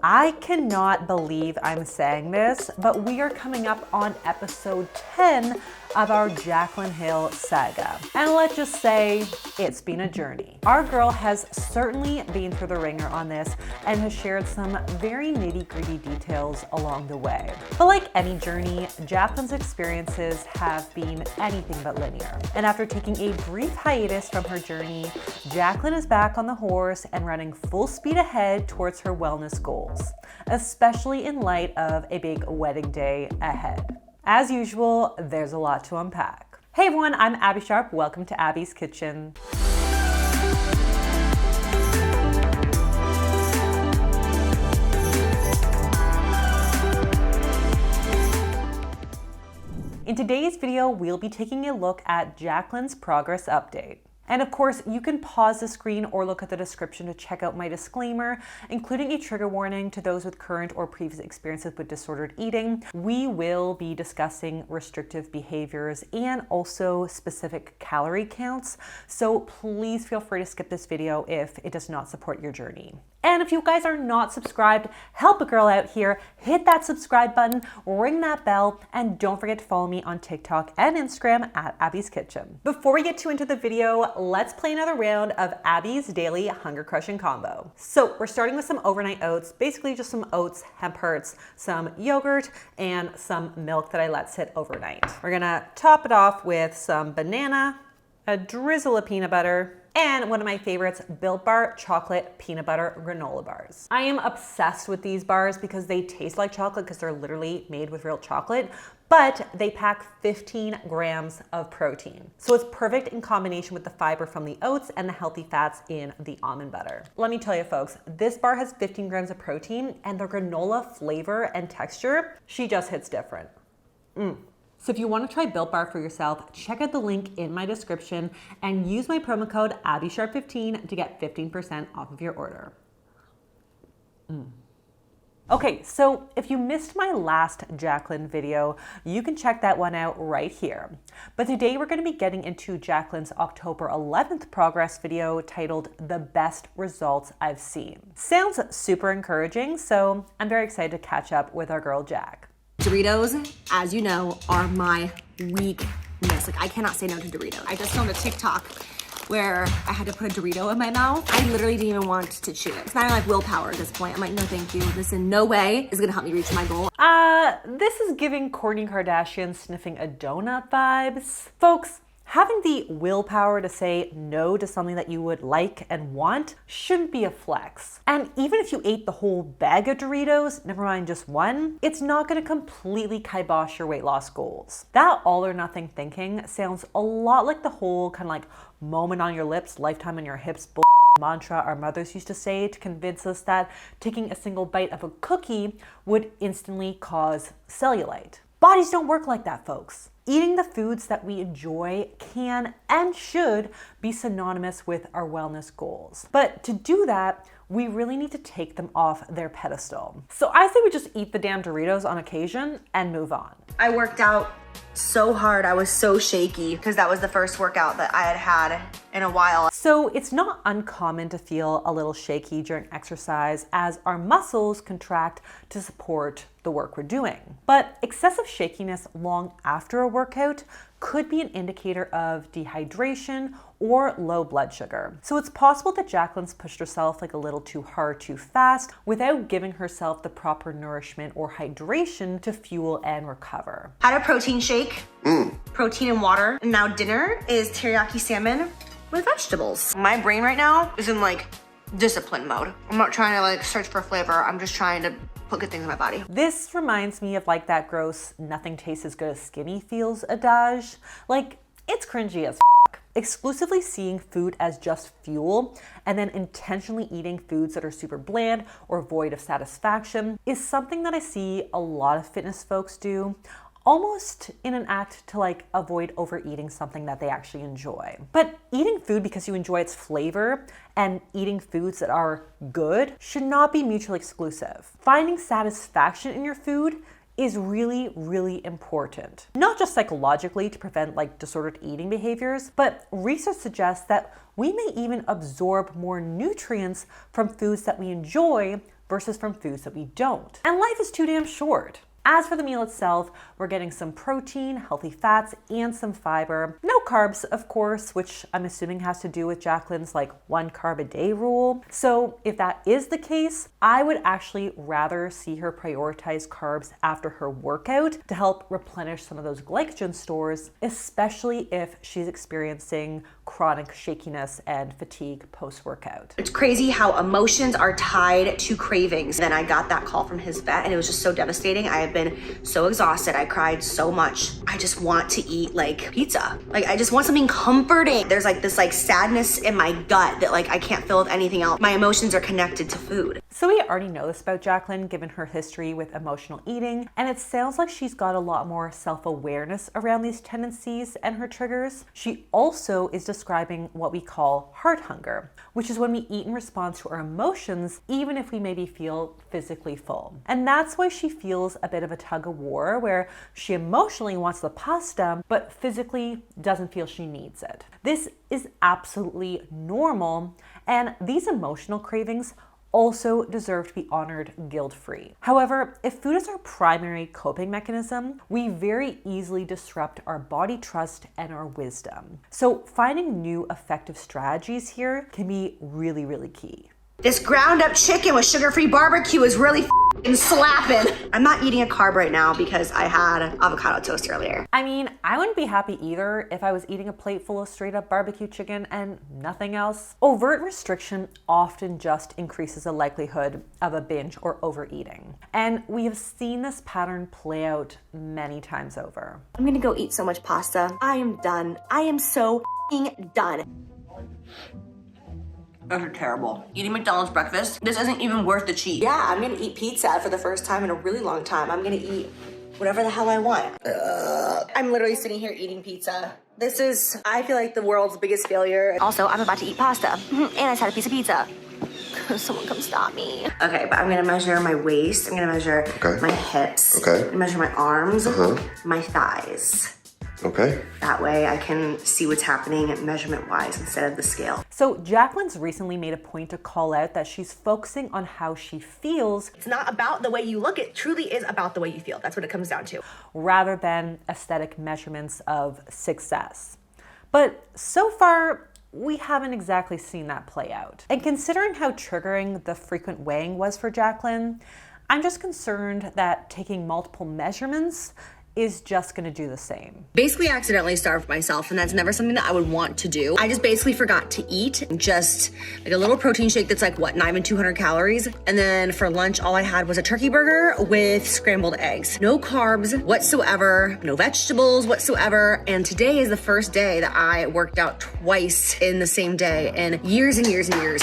I cannot believe I'm saying this, but we are coming up on episode 10 of our Jaclyn Hill saga. And let's just say it's been a journey. Our girl has certainly been through the ringer on this and has shared some very nitty-gritty details along the way. But like any journey, Jaclyn's experiences have been anything but linear. And after taking a brief hiatus from her journey, Jaclyn is back on the horse and running full speed ahead towards her wellness goals, especially in light of a big wedding day ahead. As usual, there's a lot to unpack. Hey everyone, I'm Abbey Sharp. Welcome to Abby's Kitchen. In today's video, we'll be taking a look at Jaclyn's progress update. And of course, you can pause the screen or look at the description to check out my disclaimer, including a trigger warning to those with current or previous experiences with disordered eating. We will be discussing restrictive behaviors and also specific calorie counts, so please feel free to skip this video if it does not support your journey. And if you guys are not subscribed, help a girl out here, hit that subscribe button, ring that bell, and don't forget to follow me on TikTok and Instagram at Abby's Kitchen. Before we get too into the video, let's play another round of Abby's Daily Hunger Crushing Combo. So we're starting with some overnight oats, basically just some oats, hemp hearts, some yogurt, and some milk that I let sit overnight. We're gonna top it off with some banana, a drizzle of peanut butter, and one of my favorites, Built Bar chocolate peanut butter granola bars. I am obsessed with these bars because they taste like chocolate because they're literally made with real chocolate, but they pack 15 grams of protein. So it's perfect in combination with the fiber from the oats and the healthy fats in the almond butter. Let me tell you folks, this bar has 15 grams of protein and the granola flavor and texture, she just hits different. So if you want to try Built Bar for yourself, check out the link in my description and use my promo code AbbeySharp15 to get 15% off of your order. Okay, so if you missed my last Jaclyn video, you can check that one out right here. But today we're going to be getting into Jaclyn's October 11th progress video titled The Best Results I've Seen. Sounds super encouraging, so I'm very excited to catch up with our girl Jack. Doritos, as you know, are my weakness. Like, I cannot say no to Doritos. I just filmed a TikTok where I had to put a Dorito in my mouth. I literally didn't even want to chew it. It's not like willpower at this point. I'm like, no, thank you. This in no way is gonna help me reach my goal. This is giving Kourtney Kardashian sniffing a donut vibes. Folks, having the willpower to say no to something that you would like and want shouldn't be a flex. And even if you ate the whole bag of Doritos, never mind just one, it's not gonna completely kibosh your weight loss goals. That all or nothing thinking sounds a lot like the whole kind of like moment on your lips, lifetime on your hips mantra our mothers used to say to convince us that taking a single bite of a cookie would instantly cause cellulite. Bodies don't work like that, folks. Eating the foods that we enjoy can and should be synonymous with our wellness goals. But to do that, we really need to take them off their pedestal. So I say we just eat the damn Doritos on occasion and move on. I worked out so hard. I was so shaky because that was the first workout that I had had in a while. So it's not uncommon to feel a little shaky during exercise as our muscles contract to support the work we're doing. But excessive shakiness long after a workout could be an indicator of dehydration or low blood sugar. So it's possible that Jaclyn's pushed herself like a little too hard too fast without giving herself the proper nourishment or hydration to fuel and recover. Had a protein shake, protein and water, and now dinner is teriyaki salmon with vegetables. My brain right now is in like discipline mode. I'm not trying to like search for flavor. I'm just trying to put good things in my body. This reminds me of like that gross nothing tastes as good as skinny feels adage. Like, it's cringy as exclusively seeing food as just fuel and then intentionally eating foods that are super bland or void of satisfaction is something that I see a lot of fitness folks do, almost in an act to like avoid overeating something that they actually enjoy. But eating food because you enjoy its flavor and eating foods that are good should not be mutually exclusive. Finding satisfaction in your food is really, really important. Not just psychologically to prevent like disordered eating behaviors, but research suggests that we may even absorb more nutrients from foods that we enjoy versus from foods that we don't. And life is too damn short. As for the meal itself, we're getting some protein, healthy fats, and some fiber. No carbs, of course, which I'm assuming has to do with Jaclyn's like 1 carb a day rule. So if that is the case, I would actually rather see her prioritize carbs after her workout to help replenish some of those glycogen stores, especially if she's experiencing chronic shakiness and fatigue post-workout. It's crazy how emotions are tied to cravings. Then I got that call from his vet and it was just so devastating. I have been so exhausted. I cried so much. I just want to eat like pizza. Like I just want something comforting. There's like this like sadness in my gut that like I can't feel with anything else. My emotions are connected to food. So we already know this about Jaclyn given her history with emotional eating, and it sounds like she's got a lot more self-awareness around these tendencies and her triggers. She also is describing what we call heart hunger, which is when we eat in response to our emotions even if we maybe feel physically full. And that's why she feels a bit of a tug of war where she emotionally wants the pasta but physically doesn't feel she needs it. This is absolutely normal, and these emotional cravings also deserve to be honored guilt-free. However, if food is our primary coping mechanism, we very easily disrupt our body trust and our wisdom. So finding new effective strategies here can be really, really key. This ground up chicken with sugar-free barbecue is really f***ing slapping. I'm not eating a carb right now because I had avocado toast earlier. I mean, I wouldn't be happy either if I was eating a plate full of straight up barbecue chicken and nothing else. Overt restriction often just increases the likelihood of a binge or overeating. And we have seen this pattern play out many times over. I'm gonna go eat so much pasta. I am done. I am so f***ing done. Those are terrible. Eating McDonald's breakfast, this isn't even worth the cheat. Yeah, I'm gonna eat pizza for the first time in a really long time. I'm gonna eat whatever the hell I want. I'm literally sitting here eating pizza. This is, I feel like the world's biggest failure. Also, I'm about to eat pasta. And I just had a piece of pizza. Someone come stop me. Okay, but I'm gonna measure my waist. I'm gonna measure my hips. I'm gonna measure my arms, my thighs. Okay. That way I can see what's happening measurement-wise instead of the scale. So Jaclyn's recently made a point to call out that she's focusing on how she feels. It's not about the way you look, it truly is about the way you feel. That's what it comes down to. Rather than aesthetic measurements of success. But so far, we haven't exactly seen that play out. And considering how triggering the frequent weighing was for Jaclyn, I'm just concerned that taking multiple measurements is just gonna do the same. Basically accidentally starved myself, and that's never something that I would want to do. I just basically forgot to eat just like a little protein shake that's like, what, not even 200 calories. And then for lunch, all I had was a turkey burger with scrambled eggs. No carbs whatsoever, no vegetables whatsoever. And today is the first day that I worked out twice in the same day in years and years and years.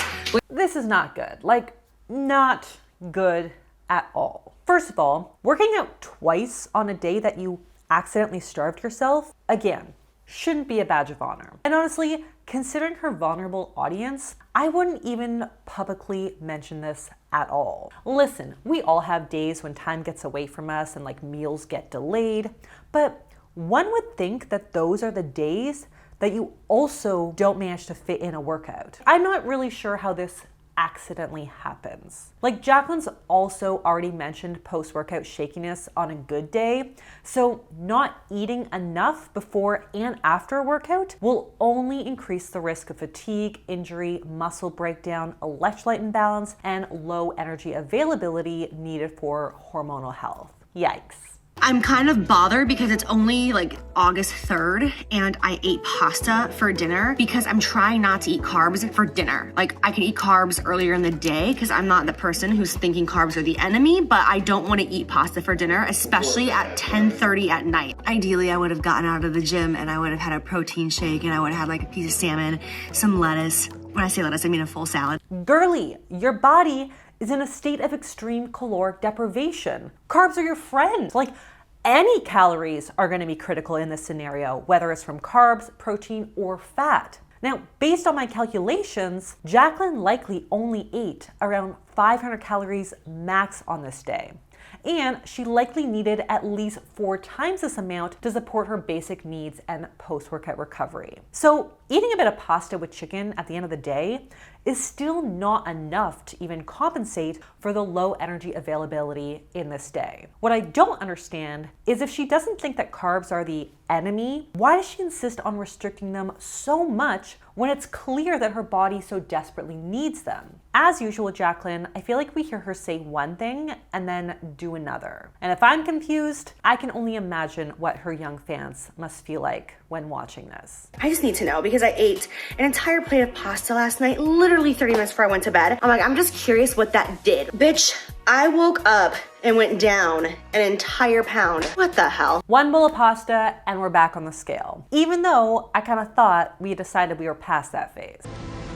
This is not good. Like, not good at all. First of all, working out twice on a day that you accidentally starved yourself, again, shouldn't be a badge of honor. And honestly, considering her vulnerable audience, I wouldn't even publicly mention this at all. Listen, we all have days when time gets away from us and like meals get delayed, but one would think that those are the days that you also don't manage to fit in a workout. I'm not really sure how this accidentally happens. Like Jaclyn's also already mentioned post-workout shakiness on a good day, so not eating enough before and after a workout will only increase the risk of fatigue, injury, muscle breakdown, electrolyte imbalance, and low energy availability needed for hormonal health. Yikes. I'm kind of bothered because it's only like August 3rd and I ate pasta for dinner because I'm trying not to eat carbs for dinner. Like I can eat carbs earlier in the day because I'm not the person who's thinking carbs are the enemy, but I don't want to eat pasta for dinner, especially at 10:30 at night. Ideally, I would have gotten out of the gym and I would have had a protein shake and I would have had like a piece of salmon, some lettuce. When I say lettuce, I mean a full salad. Girly, your body is in a state of extreme caloric deprivation. Carbs are your friend. Like any calories are going to be critical in this scenario, whether it's from carbs, protein, or fat. Now, based on my calculations, Jaclyn likely only ate around 500 calories max on this day. and she likely needed at least 4 times this amount to support her basic needs and post-workout recovery. So eating a bit of pasta with chicken at the end of the day is still not enough to even compensate for the low energy availability in this day. What I don't understand is if she doesn't think that carbs are the enemy, why does she insist on restricting them so much when it's clear that her body so desperately needs them? As usual with Jaclyn, I feel like we hear her say one thing and then do another. And if I'm confused, I can only imagine what her young fans must feel like when watching this. I just need to know because I ate an entire plate of pasta last night, literally 30 minutes before I went to bed. I'm like, I'm just curious what that did. Bitch, I woke up and went down an entire pound. What the hell? 1 bowl of pasta and we're back on the scale. Even though I kind of thought we had decided we were past that phase.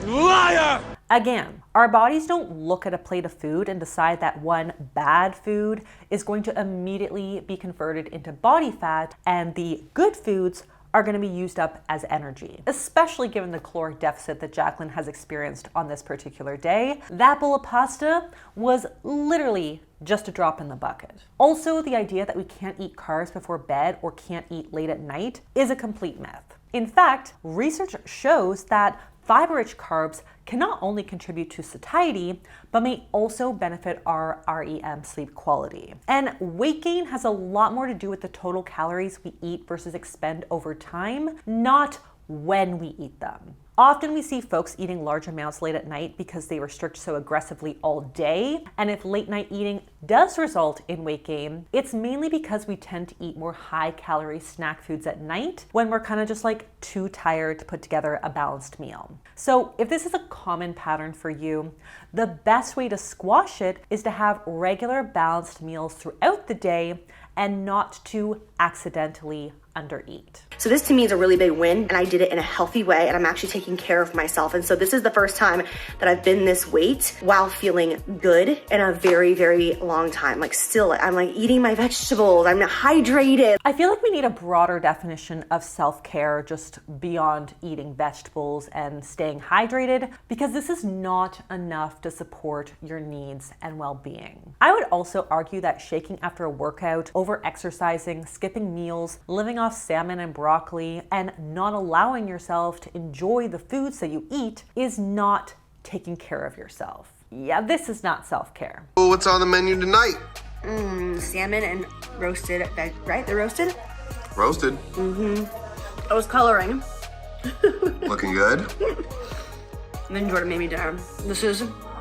Liar! Again, our bodies don't look at a plate of food and decide that one bad food is going to immediately be converted into body fat and the good foods are going to be used up as energy, especially given the caloric deficit that Jaclyn has experienced on this particular day. That bowl of pasta was literally just a drop in the bucket. Also, the idea that we can't eat carbs before bed or can't eat late at night is a complete myth. In fact, research shows that fiber-rich carbs can not only contribute to satiety, but may also benefit our REM sleep quality. And weight gain has a lot more to do with the total calories we eat versus expend over time, not when we eat them. Often we see folks eating large amounts late at night because they restrict so aggressively all day. And if late night eating does result in weight gain, it's mainly because we tend to eat more high calorie snack foods at night when we're kind of just like too tired to put together a balanced meal. So if this is a common pattern for you, the best way to squash it is to have regular balanced meals throughout the day and not to accidentally undereat. So this to me is a really big win, and I did it in a healthy way, and I'm actually taking care of myself. And so this is the first time that I've been this weight while feeling good in a very, very long time. Like still, I'm like eating my vegetables, I'm hydrated. I feel like we need a broader definition of self-care just beyond eating vegetables and staying hydrated, because this is not enough to support your needs and well-being. I would also argue that shaking after a workout, over-exercising, skipping meals, living off salmon and broccoli, and not allowing yourself to enjoy the foods that you eat is not taking care of yourself. Yeah, this is not self-care. Well, what's on the menu tonight? Salmon and roasted veg, right? They're roasted? Roasted. I was coloring. Looking good. And then Jordan made me dinner.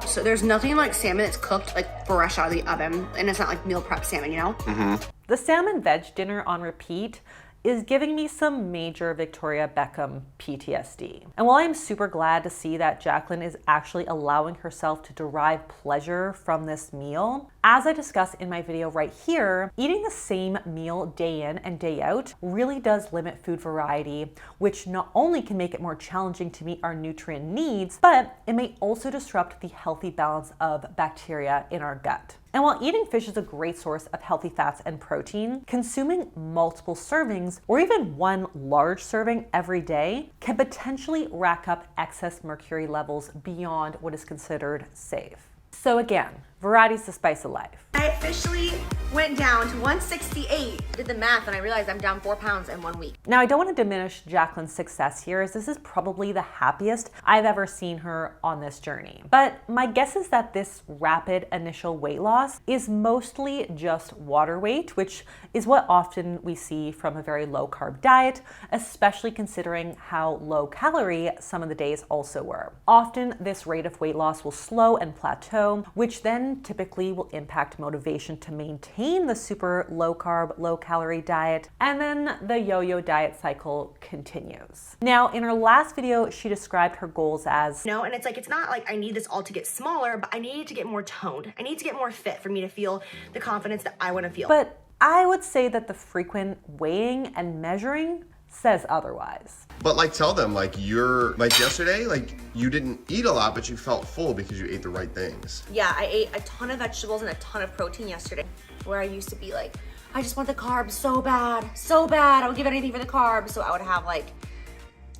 So there's nothing like salmon that's cooked like fresh out of the oven, and it's not like meal prep salmon, you know? The salmon veg dinner on repeat is giving me some major Victoria Beckham PTSD. And while I'm super glad to see that Jaclyn is actually allowing herself to derive pleasure from this meal, as I discuss in my video right here, eating the same meal day in and day out really does limit food variety, which not only can make it more challenging to meet our nutrient needs, but it may also disrupt the healthy balance of bacteria in our gut. And while eating fish is a great source of healthy fats and protein, consuming multiple servings or even one large serving every day can potentially rack up excess mercury levels beyond what is considered safe. So again, variety's the spice of life. I officially went down to 168. Did the math and I realized I'm down 4 pounds in 1 week. Now, I don't want to diminish Jaclyn's success here, as this is probably the happiest I've ever seen her on this journey. But my guess is that this rapid initial weight loss is mostly just water weight, which is what often we see from a very low carb diet, especially considering how low calorie some of the days also were. Often this rate of weight loss will slow and plateau, which then typically will impact motivation to maintain the super low carb, low calorie diet, and then the yo-yo diet cycle continues. Now, in her last video, she described her goals as, No, and it's like, it's not like I need this all to get smaller, but I need it to get more toned. I need to get more fit for me to feel the confidence that I want to feel. but I would say that the frequent weighing and measuring says otherwise. But like tell them, like you're, like yesterday, like you didn't eat a lot, but you felt full because you ate the right things. Yeah, I ate a ton of vegetables and a ton of protein yesterday, where I used to be like, I just want the carbs so bad, so bad. I would give anything for the carbs. So I would have like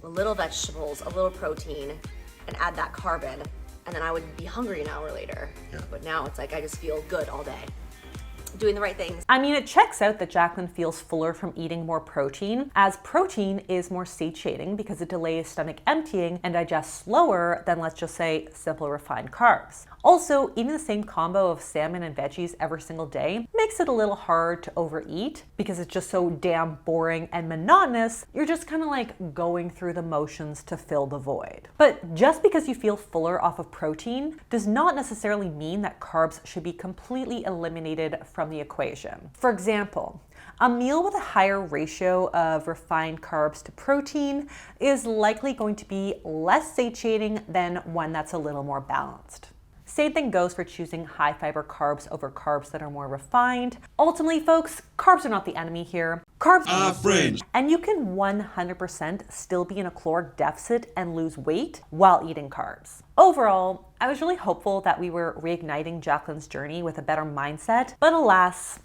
a little vegetables, a little protein, and add that carb in. And then I would be hungry an hour later. Yeah. But now it's like, I just feel good all day. doing the right things. I mean, it checks out that Jaclyn feels fuller from eating more protein, as protein is more satiating because it delays stomach emptying and digests slower than, let's just say, simple refined carbs. Also, eating the same combo of salmon and veggies every single day makes it a little hard to overeat because it's just so damn boring and monotonous. You're just kind of like going through the motions to fill the void. But just because you feel fuller off of protein does not necessarily mean that carbs should be completely eliminated from the equation. For example, a meal with a higher ratio of refined carbs to protein is likely going to be less satiating than one that's a little more balanced. Same thing goes for choosing high fiber carbs over carbs that are more refined. Ultimately, folks, carbs are not the enemy here. Carbs are friends. And you can 100% still be in a caloric deficit and lose weight while eating carbs. Overall, I was really hopeful that we were reigniting Jaclyn's journey with a better mindset, but alas,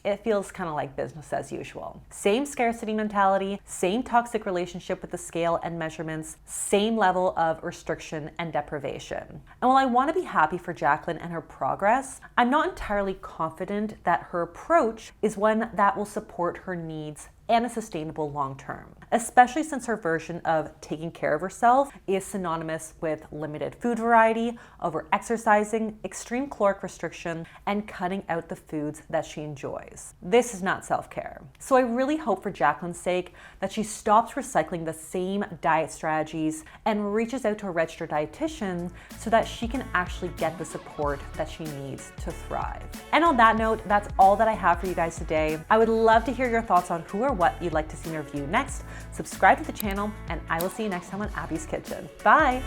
it feels kind of like business as usual. Same scarcity mentality, same toxic relationship with the scale and measurements, same level of restriction and deprivation. And while I want to be happy for Jaclyn and her progress, I'm not entirely confident that her approach is one that will support her needs and is sustainable long term, especially since her version of taking care of herself is synonymous with limited food variety, over exercising, extreme caloric restriction, and cutting out the foods that she enjoys. This is not self-care. So I really hope for Jaclyn's sake that she stops recycling the same diet strategies and reaches out to a registered dietitian so that she can actually get the support that she needs to thrive. And on that note, that's all that I have for you guys today. I would love to hear your thoughts on who or what you'd like to see me review next. Subscribe to the channel, and I will see you next time on Abby's Kitchen. Bye!